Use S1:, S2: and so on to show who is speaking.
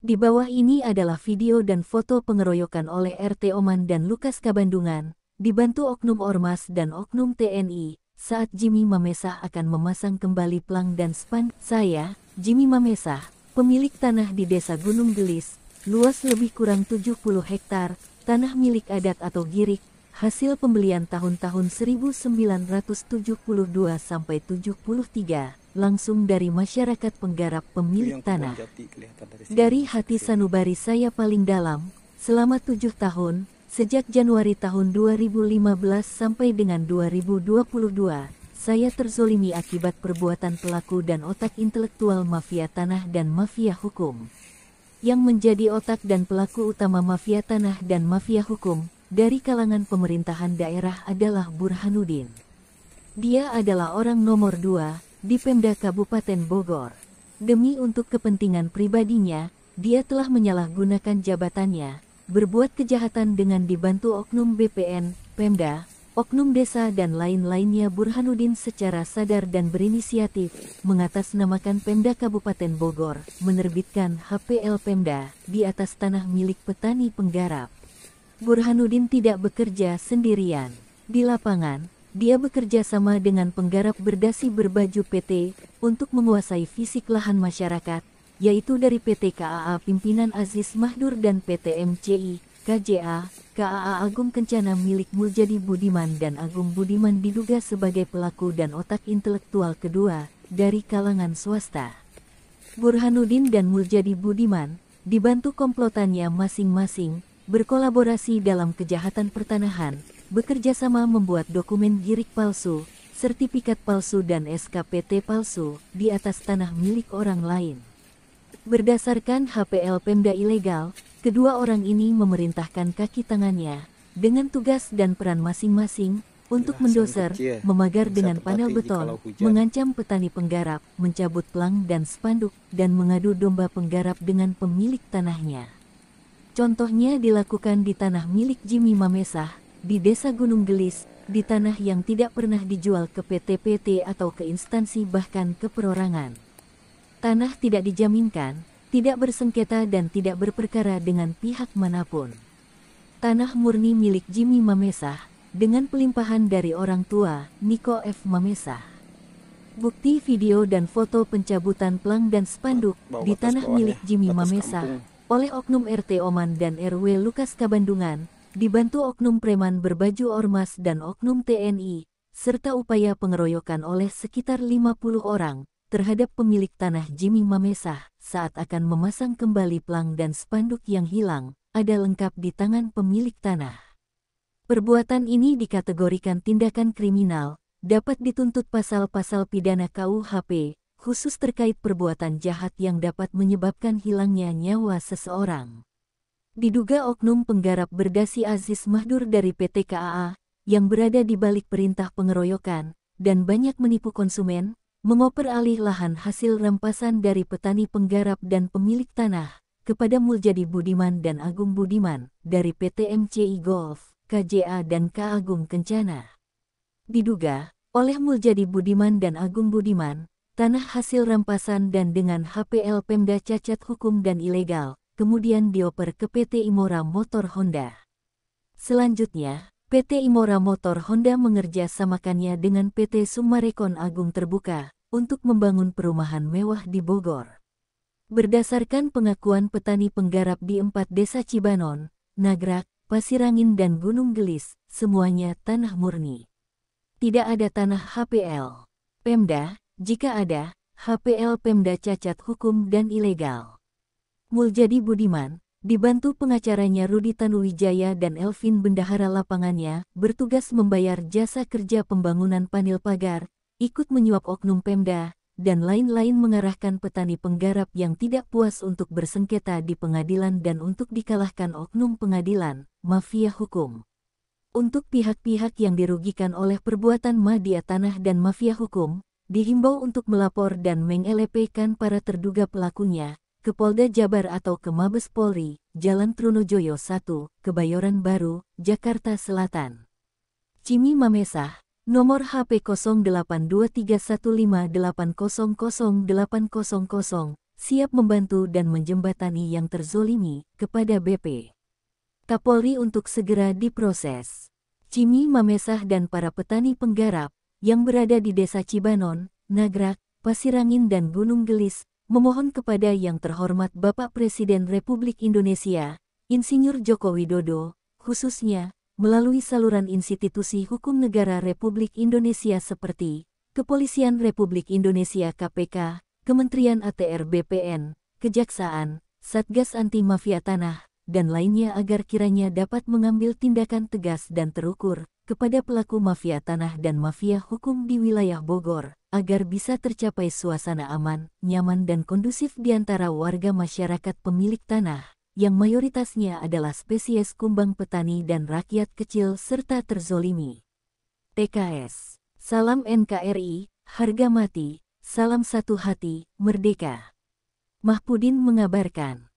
S1: Di bawah ini adalah video dan foto pengeroyokan oleh RT Oman dan Lukas Kabandungan, dibantu oknum Ormas dan oknum TNI, saat Jimmy Mamesah akan memasang kembali plang dan spanduk. Saya, Jimmy Mamesah, pemilik tanah di Desa Gunung Gelis, luas lebih kurang 70 hektar, tanah milik adat atau girik, hasil pembelian tahun-tahun 1972 sampai 73. Langsung dari masyarakat penggarap pemilik tanah. Dari hati sanubari saya paling dalam, selama 7 tahun, sejak Januari tahun 2015 sampai dengan 2022, saya terzolimi akibat perbuatan pelaku dan otak intelektual mafia tanah dan mafia hukum. Yang menjadi otak dan pelaku utama mafia tanah dan mafia hukum, dari kalangan pemerintahan daerah adalah Burhanuddin. Dia adalah orang nomor 2, di Pemda Kabupaten Bogor. Demi untuk kepentingan pribadinya, dia telah menyalahgunakan jabatannya, berbuat kejahatan dengan dibantu oknum BPN, Pemda, oknum desa dan lain-lainnya. Burhanuddin secara sadar dan berinisiatif, mengatasnamakan Pemda Kabupaten Bogor, menerbitkan HPL Pemda, di atas tanah milik petani penggarap. Burhanuddin tidak bekerja sendirian. Di lapangan, dia bekerja sama dengan penggarap berdasi berbaju PT, untuk menguasai fisik lahan masyarakat, yaitu dari PT KAA pimpinan Aziz Mahdur dan PT MCI, KJA, KAA Agung Kencana milik Muljadi Budiman dan Agung Budiman diduga sebagai pelaku dan otak intelektual kedua, dari kalangan swasta. Burhanuddin dan Muljadi Budiman, dibantu komplotannya masing-masing, berkolaborasi dalam kejahatan pertanahan, bekerja sama membuat dokumen girik palsu, sertifikat palsu dan SKPT palsu di atas tanah milik orang lain. Berdasarkan HPL Pemda ilegal, kedua orang ini memerintahkan kaki tangannya, dengan tugas dan peran masing-masing, untuk mendoser, memagar dengan panel beton, mengancam petani penggarap, mencabut plang dan spanduk, dan mengadu domba penggarap dengan pemilik tanahnya. Contohnya dilakukan di tanah milik Jimmy Mamesah, di Desa Gunung Gelis, di tanah yang tidak pernah dijual ke PT-PT atau ke instansi bahkan ke perorangan. Tanah tidak dijaminkan, tidak bersengketa dan tidak berperkara dengan pihak manapun. Tanah murni milik Jimmy Mamesah, dengan pelimpahan dari orang tua, Niko F. Mamesah. Bukti video dan foto pencabutan plang dan spanduk di tanah milik Jimmy Mamesah, oleh oknum RT Oman dan RW Lukas Kabandungan, dibantu oknum preman berbaju ormas dan oknum TNI, serta upaya pengeroyokan oleh sekitar 50 orang, terhadap pemilik tanah Jimmy Mamesah, saat akan memasang kembali plang dan spanduk yang hilang, ada lengkap di tangan pemilik tanah. Perbuatan ini dikategorikan tindakan kriminal, dapat dituntut pasal-pasal pidana KUHP, khusus terkait perbuatan jahat yang dapat menyebabkan hilangnya nyawa seseorang. Diduga oknum penggarap berdasi Aziz Mahdur dari PT KAA, yang berada di balik perintah pengeroyokan, dan banyak menipu konsumen, mengoper alih lahan hasil rampasan dari petani penggarap dan pemilik tanah, kepada Muljadi Budiman dan Agung Budiman, dari PT MCI Golf, KJA dan K Agung Kencana. Diduga, oleh Muljadi Budiman dan Agung Budiman, tanah hasil rampasan dan dengan HPL Pemda cacat hukum dan ilegal, kemudian dioper ke PT Imora Motor Honda. Selanjutnya, PT Imora Motor Honda mengerjasamakannya dengan PT Sumarekon Agung Terbuka, untuk membangun perumahan mewah di Bogor. Berdasarkan pengakuan petani penggarap di 4 desa Cibanon, Nagrak, Pasirangin dan Gunung Gelis, semuanya tanah murni. Tidak ada tanah HPL Pemda, jika ada, HPL Pemda cacat hukum dan ilegal. Muljadi Budiman, dibantu pengacaranya Rudi Tanuwijaya dan Elvin Bendahara lapangannya, bertugas membayar jasa kerja pembangunan panel pagar, ikut menyuap oknum Pemda, dan lain-lain mengarahkan petani penggarap yang tidak puas untuk bersengketa di pengadilan dan untuk dikalahkan oknum pengadilan, mafia hukum. Untuk pihak-pihak yang dirugikan oleh perbuatan mafia tanah dan mafia hukum, dihimbau untuk melapor dan mengelepekan para terduga pelakunya, ke Polda Jabar atau ke Mabes Polri, Jalan Trunojoyo 1, Kebayoran Baru, Jakarta Selatan. Jimmy Mamesah, nomor HP 082315800800, siap membantu dan menjembatani yang terzolimi, kepada BP Kapolri untuk segera diproses. Cimi Mamesah dan para petani penggarap yang berada di Desa Cibanon, Nagrak, Pasirangin dan Gunung Gelis, memohon kepada Yang Terhormat Bapak Presiden Republik Indonesia, Insinyur Joko Widodo, khususnya, melalui saluran institusi hukum negara Republik Indonesia seperti Kepolisian Republik Indonesia KPK, Kementerian ATR BPN, Kejaksaan, Satgas Anti Mafia Tanah, dan lainnya agar kiranya dapat mengambil tindakan tegas dan terukur kepada pelaku mafia tanah dan mafia hukum di wilayah Bogor, agar bisa tercapai suasana aman, nyaman dan kondusif di antara warga masyarakat pemilik tanah, yang mayoritasnya adalah spesies kumbang petani dan rakyat kecil serta terzolimi. TKS. Salam NKRI, harga mati, salam satu hati, merdeka. Mahpudin mengabarkan.